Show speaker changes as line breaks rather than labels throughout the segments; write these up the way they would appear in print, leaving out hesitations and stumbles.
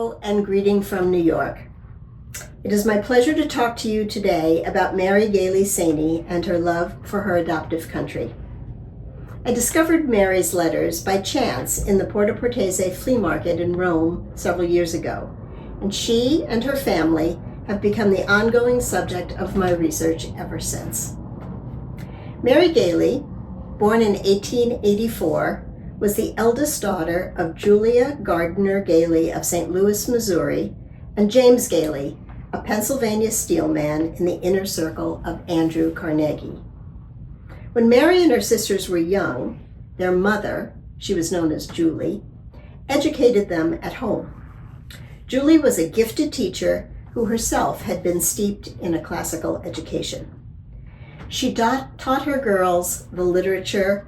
Hello and greeting from New York. It is my pleasure to talk to you today about Mary Gayley Senni and her love for her adoptive country. I discovered Mary's letters by chance in the Porta Portese flea market in Rome several years ago, and she and her family have become the ongoing subject of my research ever since. Mary Gayley, born in 1884, was the eldest daughter of Julia Gardner Gayley of St. Louis, Missouri, and James Gayley, a Pennsylvania steelman in the inner circle of Andrew Carnegie. When Mary and her sisters were young, their mother, she was known as Julie, educated them at home. Julie was a gifted teacher who herself had been steeped in a classical education. She taught her girls the literature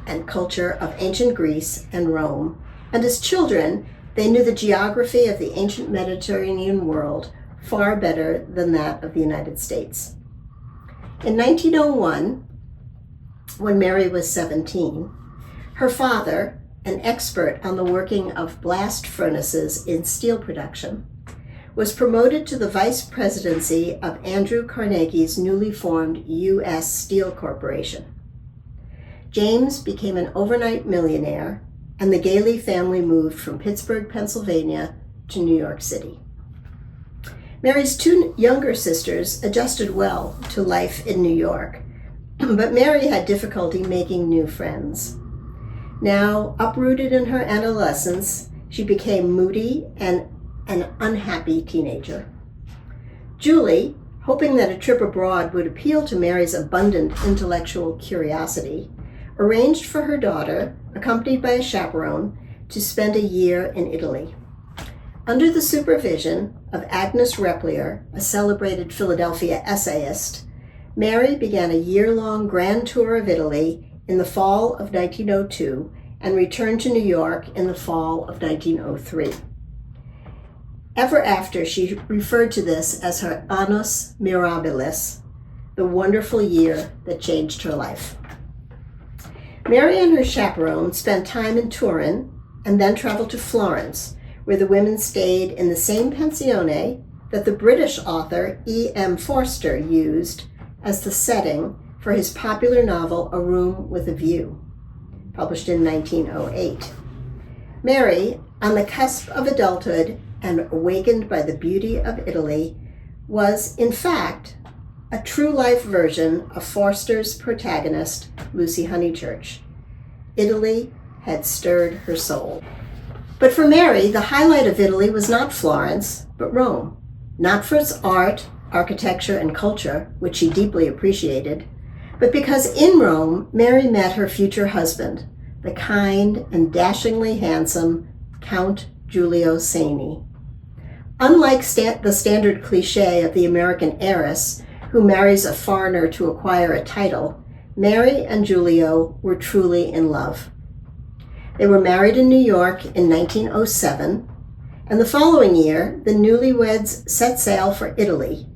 and culture of ancient Greece and Rome, and as children, they knew the geography of the ancient Mediterranean world far better than that of the United States. In 1901, when Mary was 17, her father, an expert on the working of blast furnaces in steel production, was promoted to the vice presidency of Andrew Carnegie's newly formed U.S. Steel Corporation. James became an overnight millionaire, and the Gayley family moved from Pittsburgh, Pennsylvania, to New York City. Mary's two younger sisters adjusted well to life in New York, but Mary had difficulty making new friends. Now, uprooted in her adolescence, she became moody and an unhappy teenager. Julie, hoping that a trip abroad would appeal to Mary's abundant intellectual curiosity, arranged for her daughter, accompanied by a chaperone, to spend a year in Italy. Under the supervision of Agnes Repplier, a celebrated Philadelphia essayist, Mary began a year-long grand tour of Italy in the fall of 1902 and returned to New York in the fall of 1903. Ever after, she referred to this as her annus mirabilis, the wonderful year that changed her life. Mary and her chaperone spent time in Turin and then traveled to Florence, where the women stayed in the same pensione that the British author E.M. Forster used as the setting for his popular novel A Room with a View, published in 1908. Mary, on the cusp of adulthood and awakened by the beauty of Italy, was, in fact, a true-life version of Forster's protagonist, Lucy Honeychurch. Italy had stirred her soul. But for Mary, the highlight of Italy was not Florence, but Rome. Not for its art, architecture, and culture, which she deeply appreciated, but because in Rome, Mary met her future husband, the kind and dashingly handsome Count Giulio Senni. Unlike the standard cliché of the American heiress who marries a foreigner to acquire a title, Mary and Giulio were truly in love. They were married in New York in 1907, and the following year, the newlyweds set sail for Italy,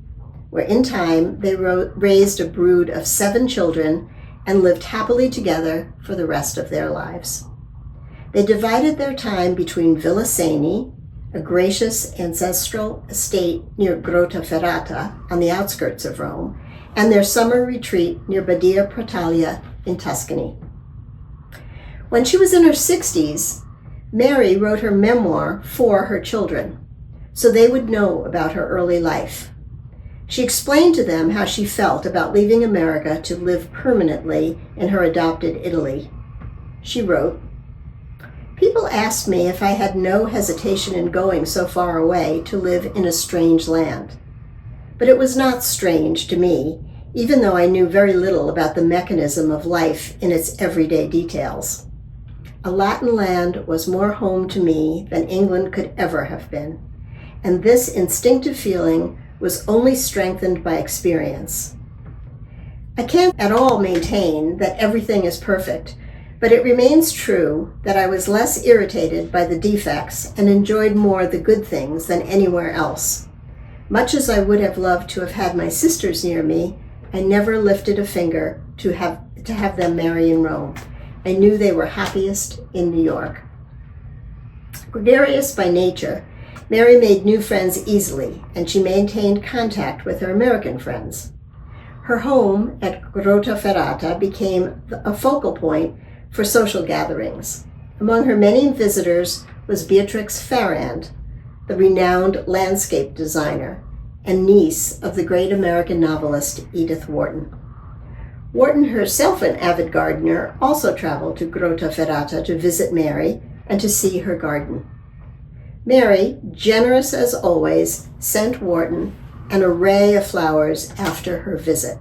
where in time they raised a brood of 7 children and lived happily together for the rest of their lives. They divided their time between Villa Senni, a gracious ancestral estate near Grottaferrata on the outskirts of Rome, and their summer retreat near Badia Portalia in Tuscany. When she was in her 60s, Mary wrote her memoir for her children, so they would know about her early life. She explained to them how she felt about leaving America to live permanently in her adopted Italy. She wrote, "People asked me if I had no hesitation in going so far away to live in a strange land. But it was not strange to me, even though I knew very little about the mechanism of life in its everyday details. A Latin land was more home to me than England could ever have been, and this instinctive feeling was only strengthened by experience. I can't at all maintain that everything is perfect, but it remains true that I was less irritated by the defects and enjoyed more the good things than anywhere else. Much as I would have loved to have had my sisters near me, I never lifted a finger to have them marry in Rome. I knew they were happiest in New York." Gregarious by nature, Mary made new friends easily, and she maintained contact with her American friends. Her home at Grottaferrata became a focal point for social gatherings. Among her many visitors was Beatrix Farrand, the renowned landscape designer and niece of the great American novelist Edith Wharton. Wharton, herself an avid gardener, also traveled to Grottaferrata to visit Mary and to see her garden. Mary, generous as always, sent Wharton an array of flowers after her visit.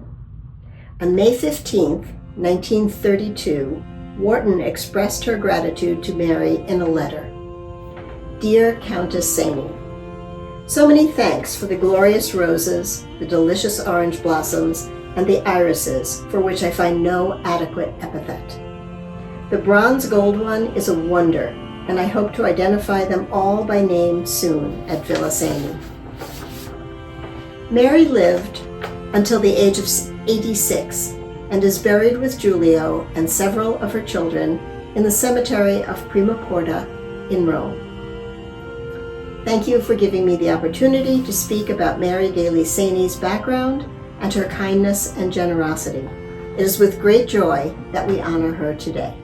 On May 15, 1932, Wharton expressed her gratitude to Mary in a letter. Dear Countess Senni, so many thanks for the glorious roses, the delicious orange blossoms, and the irises, for which I find no adequate epithet. The bronze gold one is a wonder, and I hope to identify them all by name soon at Villa Senni. Mary lived until the age of 86 and is buried with Giulio and several of her children in the cemetery of Prima Porta in Rome. Thank you for giving me the opportunity to speak about Mary Gayley Senni's background and her kindness and generosity. It is with great joy that we honor her today.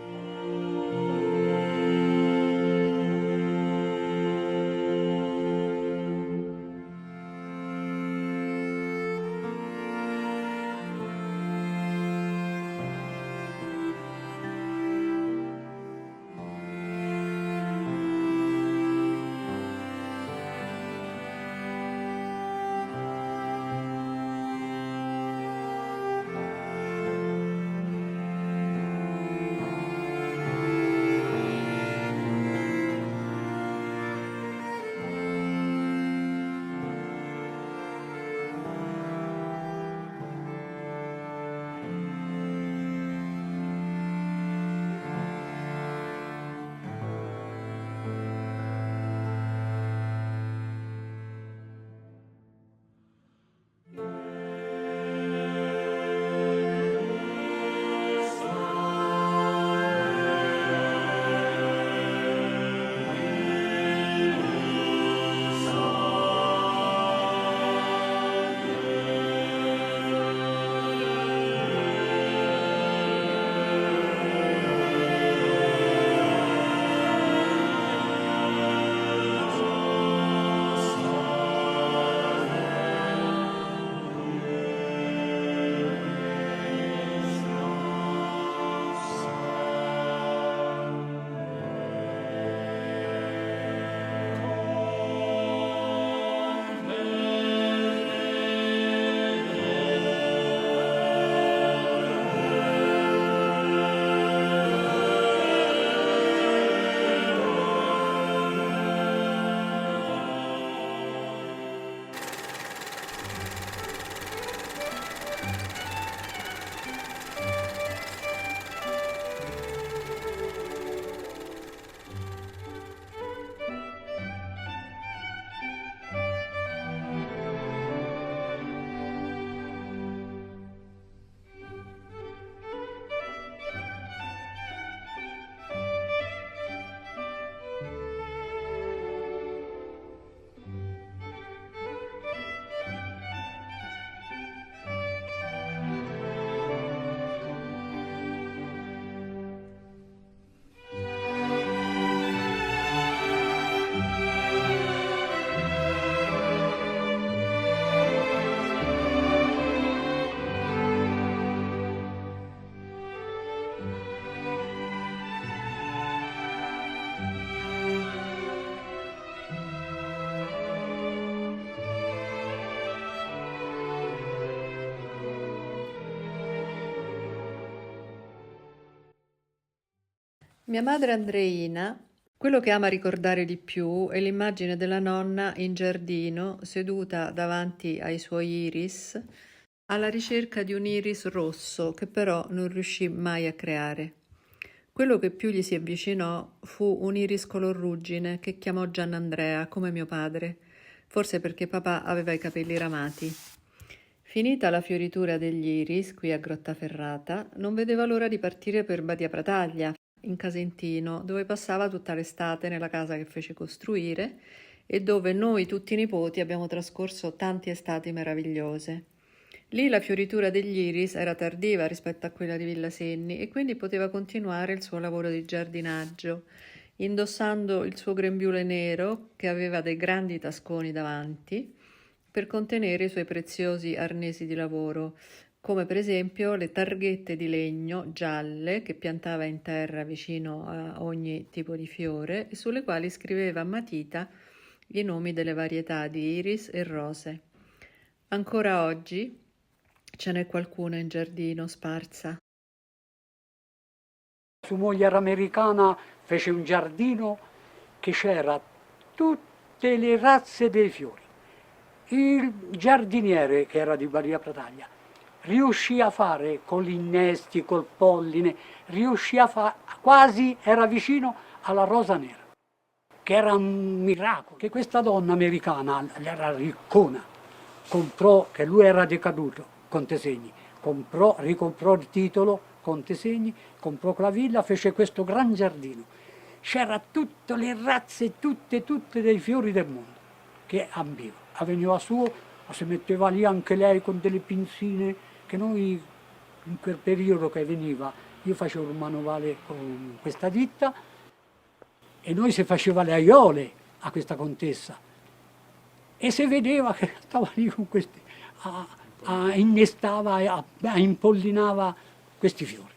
Mia madre Andreina, quello che ama ricordare di più è l'immagine della nonna in giardino, seduta davanti ai suoi iris, alla ricerca di un iris rosso che però non riuscì mai a creare. Quello che più gli si avvicinò fu un iris color ruggine che chiamò Giannandrea, come mio padre, forse perché papà aveva i capelli ramati. Finita la fioritura degli iris qui a Grottaferrata, non vedeva l'ora di partire per Badia Prataglia, in Casentino, dove passava tutta l'estate nella casa che fece costruire e dove noi tutti nipoti abbiamo trascorso tante estati meravigliose. Lì la fioritura degli iris era tardiva rispetto a quella di Villa Senni e quindi poteva continuare il suo lavoro di giardinaggio, indossando il suo grembiule nero che aveva dei grandi tasconi davanti per contenere i suoi preziosi arnesi di lavoro, come per esempio le targhette di legno gialle che piantava in terra vicino a ogni tipo di fiore e sulle quali scriveva a matita i nomi delle varietà di iris e rose. Ancora oggi ce n'è qualcuna in giardino sparsa.
Sua moglie era americana, fece un giardino che c'era tutte le razze dei fiori. Il giardiniere, che era di Baria Prataglia, riuscì a fare con gli innesti, col polline, riuscì a fare, quasi era vicino alla rosa nera, che era un miracolo. Che questa donna americana, era riccona, comprò, che lui era decaduto, Conte Segni, ricomprò il titolo, Conte Segni, comprò la villa, fece questo gran giardino. C'era tutte le razze, tutte dei fiori del mondo, che ambiva. Veniva suo, si metteva lì anche lei con delle pinzine, che noi in quel periodo che veniva, io facevo un manovale con questa ditta e noi si faceva le aiole a questa contessa e si vedeva che stava lì con questi, innestava, impollinava questi fiori.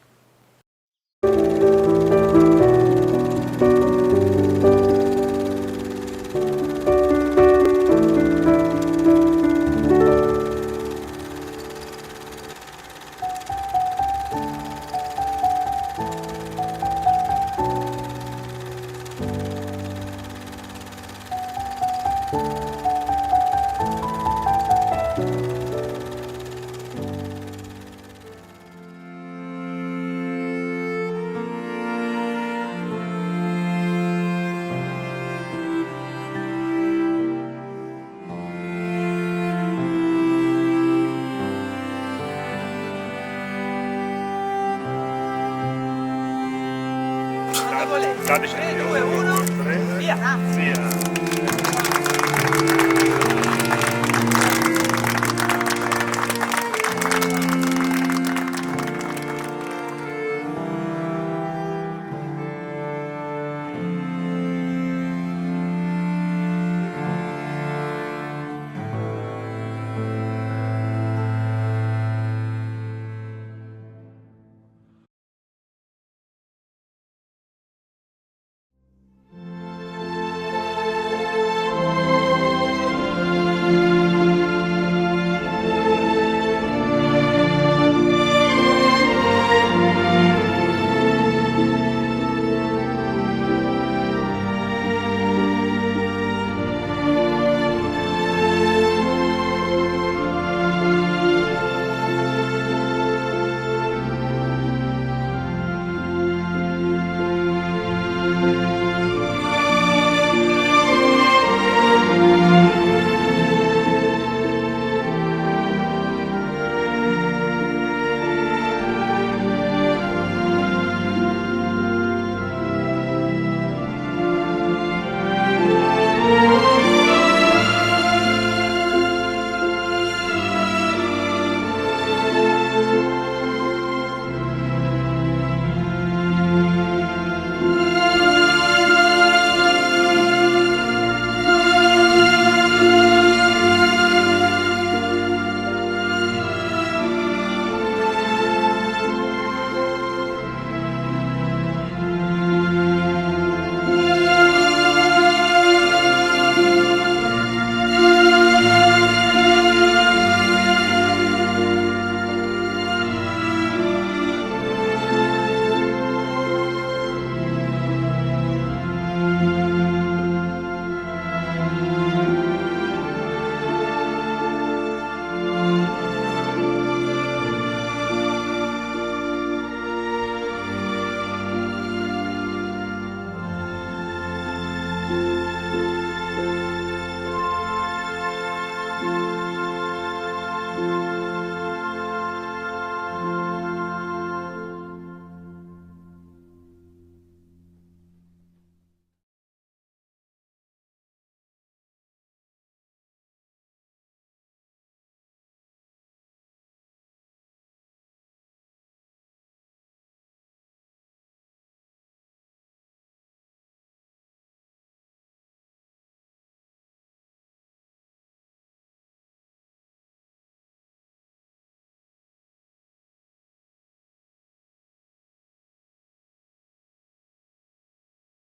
Via!